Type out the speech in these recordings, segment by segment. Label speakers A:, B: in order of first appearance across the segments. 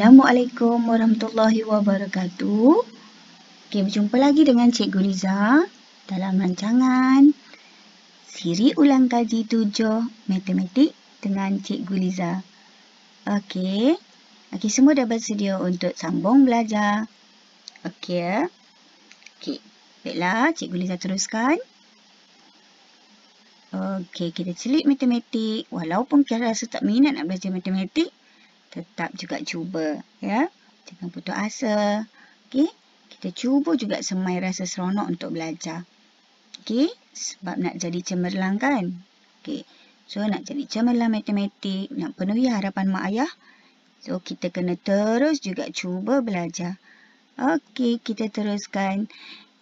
A: Assalamualaikum warahmatullahi wabarakatuh. Okey, berjumpa lagi dengan Cikgu Liza dalam rancangan Siri Ulang Kaji 7 Matematik dengan Cikgu Liza. Okey. Semua dah bersedia untuk sambung belajar. Okey ya. Okey. Baiklah, Cikgu Liza teruskan. Okey, kita celik matematik. Walaupun kita rasa tak minat nak belajar matematik, tetap juga cuba, ya. Jangan putus asa. Okey, kita cuba juga semai rasa seronok untuk belajar. Okey, sebab nak jadi cemerlang kan? Okey, so nak jadi cemerlang matematik, nak penuhi harapan mak ayah, so kita kena terus juga cuba belajar. Okey, kita teruskan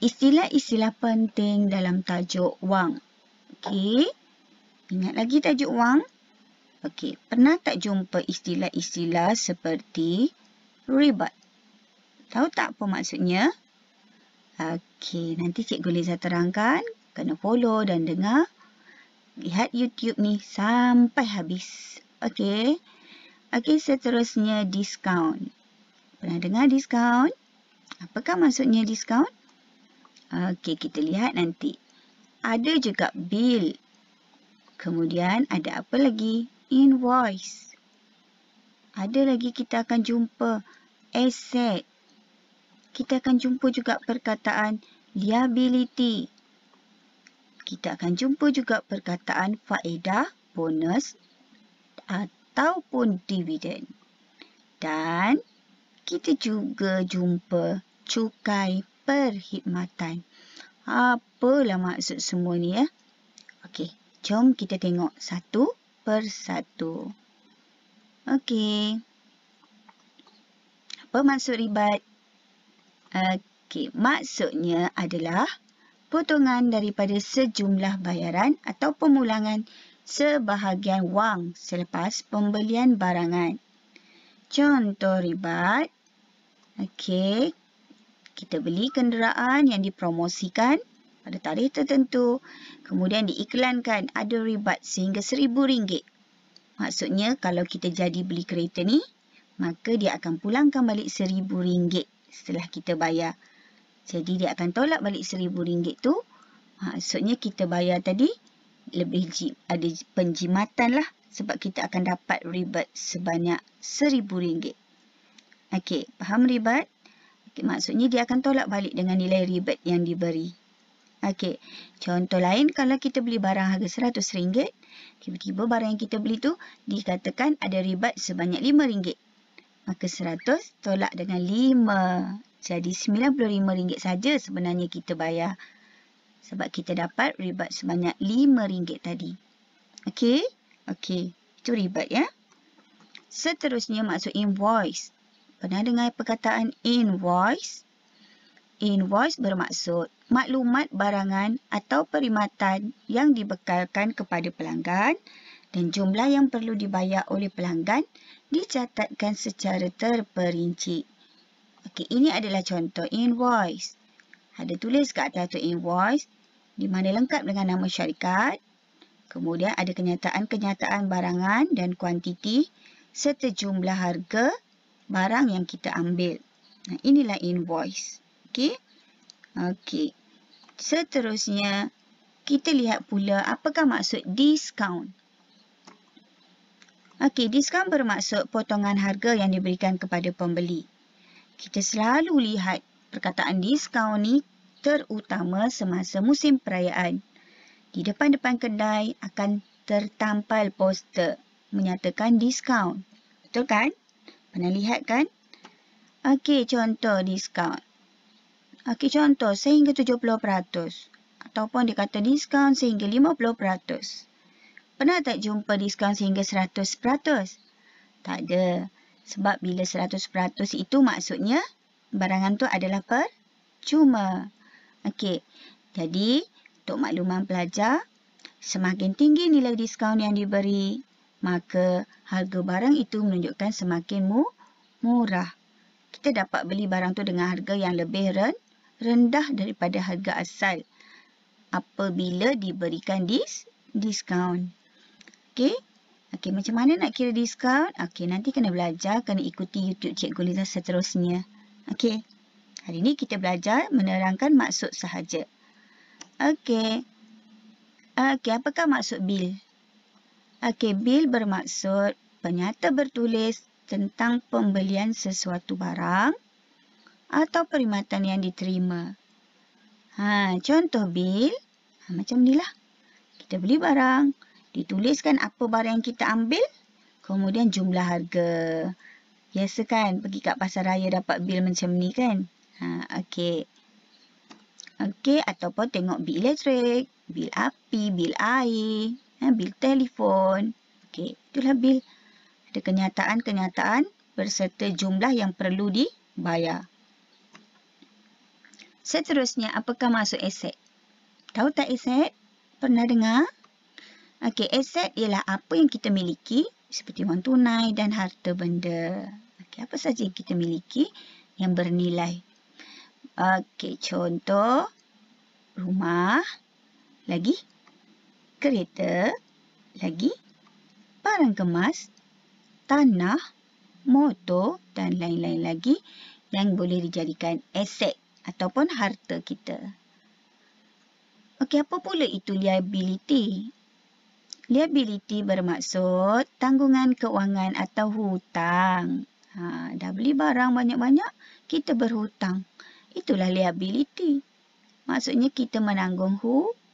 A: istilah-istilah penting dalam tajuk wang. Okey, ingat lagi tajuk wang? Okey, pernah tak jumpa istilah-istilah seperti ribat? Tahu tak apa maksudnya? Okey, nanti Cikgu Liza terangkan. Kena follow dan dengar. Lihat YouTube ni sampai habis. Okey. Okey, seterusnya diskaun. Pernah dengar diskaun? Apakah maksudnya diskaun? Okey, kita lihat nanti. Ada juga bil. Kemudian ada apa lagi? Invoice. Ada lagi kita akan jumpa asset. Kita akan jumpa juga perkataan liability. Kita akan jumpa juga perkataan faedah, bonus ataupun dividen. Dan kita juga jumpa cukai perkhidmatan. Apalah maksud semua ni ya? Okey, jom kita tengok satu persatu. Okey. Apa maksud ribat? Okey, maksudnya adalah potongan daripada sejumlah bayaran atau pemulangan sebahagian wang selepas pembelian barangan. Contoh ribat. Okey, kita beli kenderaan yang dipromosikan pada tarikh tertentu, kemudian diiklankan ada ribat sehingga RM1,000. Maksudnya kalau kita jadi beli kereta ni, maka dia akan pulangkan balik RM1,000 setelah kita bayar. Jadi dia akan tolak balik RM1,000 tu. Maksudnya kita bayar tadi lebih ada penjimatan lah sebab kita akan dapat ribat sebanyak RM1,000. Okey, faham ribat? Okay, maksudnya dia akan tolak balik dengan nilai ribat yang diberi. Okey, contoh lain kalau kita beli barang harga RM100, tiba-tiba barang yang kita beli tu dikatakan ada ribat sebanyak RM5. Maka 100 tolak dengan 5. Jadi RM95 saja sebenarnya kita bayar. Sebab kita dapat ribat sebanyak RM5 tadi. Okey? Okey, itu ribat ya. Seterusnya maksud invoice. Pernah dengar perkataan invoice? Invoice bermaksud maklumat barangan atau perkhidmatan yang dibekalkan kepada pelanggan dan jumlah yang perlu dibayar oleh pelanggan dicatatkan secara terperinci. Okey, ini adalah contoh invoice. Ada tulis kat atas tu invoice di mana lengkap dengan nama syarikat. Kemudian ada kenyataan-kenyataan barangan dan kuantiti serta jumlah harga barang yang kita ambil. Nah, inilah invoice. Okey. Okey. Seterusnya, kita lihat pula apakah maksud diskaun. Okey, diskaun bermaksud potongan harga yang diberikan kepada pembeli. Kita selalu lihat perkataan diskaun ni terutama semasa musim perayaan. Di depan-depan kedai akan tertampal poster menyatakan diskaun. Betul kan? Pernah lihat kan? Okey, contoh diskaun. Okey, contoh sehingga 70% ataupun dikata diskaun sehingga 50%. Pernah tak jumpa diskaun sehingga 100%? Tak ada. Sebab bila 100% itu maksudnya barangan tu adalah percuma. Okey, jadi untuk makluman pelajar, semakin tinggi nilai diskaun yang diberi, maka harga barang itu menunjukkan semakin murah. Kita dapat beli barang tu dengan harga yang lebih rendah daripada harga asal apabila diberikan diskaun. Okey, Okey, macam mana nak kira diskaun? Okey, nanti kena belajar, kena ikuti YouTube Cikgu Liza seterusnya. Okey, hari ini kita belajar menerangkan maksud sahaja. Okey. Okey, apakah maksud bil? Okey, bil bermaksud penyata bertulis tentang pembelian sesuatu barang atau perkhidmatan yang diterima. Contoh bil, macam inilah. Kita beli barang, dituliskan apa barang yang kita ambil, kemudian jumlah harga. Biasa kan, pergi kat pasar raya dapat bil macam ni kan? Okey. Okey, ataupun tengok bil elektrik, bil api, bil air, bil telefon. Okey, itulah bil. Ada kenyataan-kenyataan berserta jumlah yang perlu dibayar. Seterusnya, apakah maksud aset? Tahu tak aset? Pernah dengar? Okey, aset ialah apa yang kita miliki seperti wang tunai dan harta benda. Okey, apa saja yang kita miliki yang bernilai. Okey, contoh rumah, lagi kereta, lagi barang kemas, tanah, motor dan lain-lain lagi yang boleh dijadikan aset ataupun harta kita. Okey, apa pula itu liability? Liability bermaksud tanggungan keuangan atau hutang. Dah beli barang banyak-banyak, kita berhutang. Itulah liability. Maksudnya kita menanggung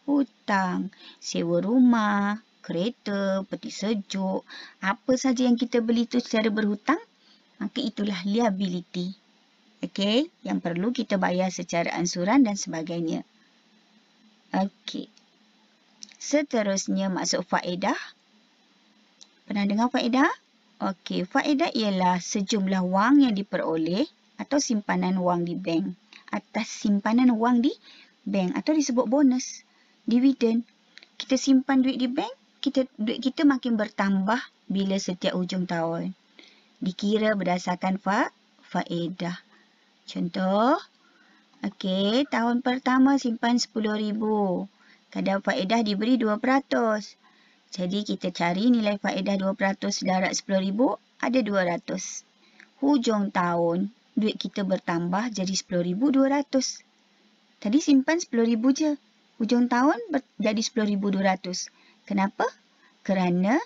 A: hutang. Sewa rumah, kereta, peti sejuk, apa saja yang kita beli itu secara berhutang, maka itulah liability. Okey, yang perlu kita bayar secara ansuran dan sebagainya. Okey. Seterusnya maksud faedah. Pernah dengar faedah? Okey, faedah ialah sejumlah wang yang diperoleh atau simpanan wang di bank. Atas simpanan wang di bank atau disebut bonus, dividen. Kita simpan duit di bank, duit kita makin bertambah bila setiap hujung tahun. Dikira berdasarkan faedah. Contoh, okey, tahun pertama simpan RM10,000. Kadar faedah diberi 2%. Jadi kita cari nilai faedah 2% darat RM10,000 ada 200. Hujung tahun, duit kita bertambah jadi RM10,200. Tadi simpan RM10,000 je. Hujung tahun jadi RM10,200. Kenapa? Kerana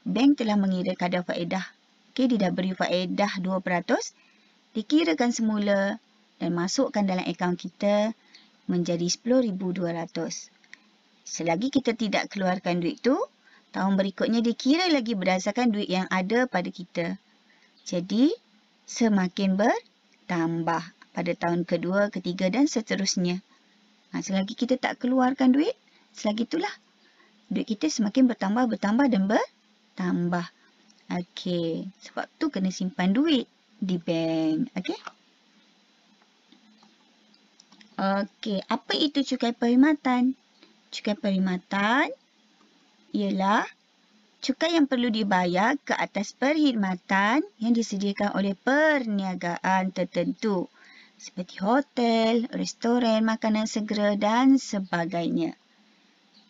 A: bank telah mengira kadar faedah. Okey, dia dah beri faedah 2%. Dikirakan semula dan masukkan dalam akaun kita menjadi RM10,200. Selagi kita tidak keluarkan duit tu, tahun berikutnya dikira lagi berdasarkan duit yang ada pada kita. Jadi, semakin bertambah pada tahun kedua, ketiga dan seterusnya. Selagi kita tak keluarkan duit, selagi itulah duit kita semakin bertambah dan bertambah. Okey, sebab tu kena simpan duit di bank. Okey. Okey, apa itu cukai perkhidmatan? Cukai perkhidmatan ialah cukai yang perlu dibayar ke atas perkhidmatan yang disediakan oleh perniagaan tertentu seperti hotel, restoran, makanan segera dan sebagainya.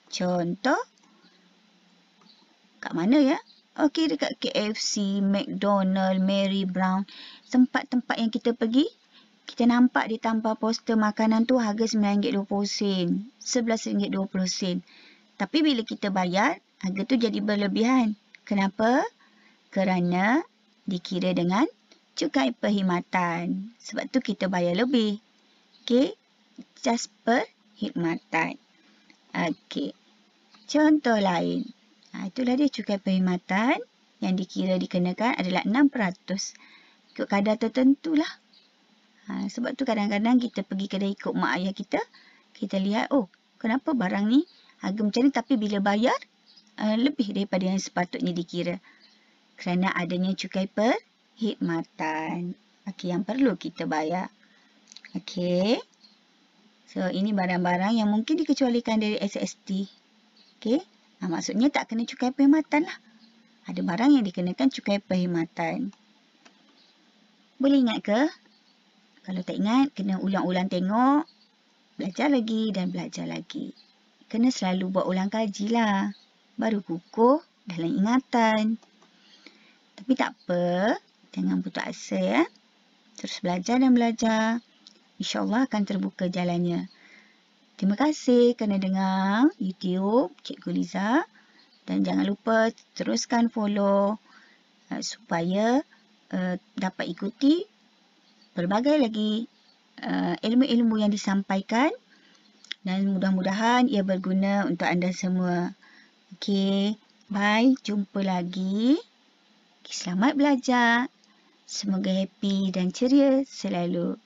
A: Contoh, kat mana ya? Okey, dekat KFC, McDonald, Mary Brown, tempat-tempat yang kita pergi, kita nampak dia tampal poster makanan tu harga RM9.20, RM11.20. Tapi bila kita bayar, harga tu jadi berlebihan. Kenapa? Kerana dikira dengan cukai perkhidmatan. Sebab tu kita bayar lebih. Okey, just perkhidmatan. Okey, contoh lain. Itulah dia cukai perkhidmatan yang dikira dikenakan adalah 6%. Ikut kadar tertentu lah. Sebab tu kadang-kadang kita pergi kedai ikut mak ayah kita, kita lihat, oh kenapa barang ni harga macam ni tapi bila bayar lebih daripada yang sepatutnya dikira. Kerana adanya cukai perkhidmatan. Okey, yang perlu kita bayar. Okey. So, ini barang-barang yang mungkin dikecualikan dari SST. Okey. Maksudnya tak kena cukai perkhidmatan lah. Ada barang yang dikenakan cukai perkhidmatan. Boleh ingat ke? Kalau tak ingat, kena ulang-ulang tengok. Belajar lagi dan belajar lagi. Kena selalu buat ulang kaji lah. Baru kukuh dalam ingatan. Tapi tak apa, jangan putus asa ya. Terus belajar dan belajar. InsyaAllah akan terbuka jalannya. Terima kasih kerana dengar YouTube Cikgu Liza. Dan jangan lupa teruskan follow supaya dapat ikuti pelbagai lagi ilmu-ilmu yang disampaikan. Dan mudah-mudahan ia berguna untuk anda semua. Okey, bye. Jumpa lagi. Selamat belajar. Semoga happy dan ceria selalu.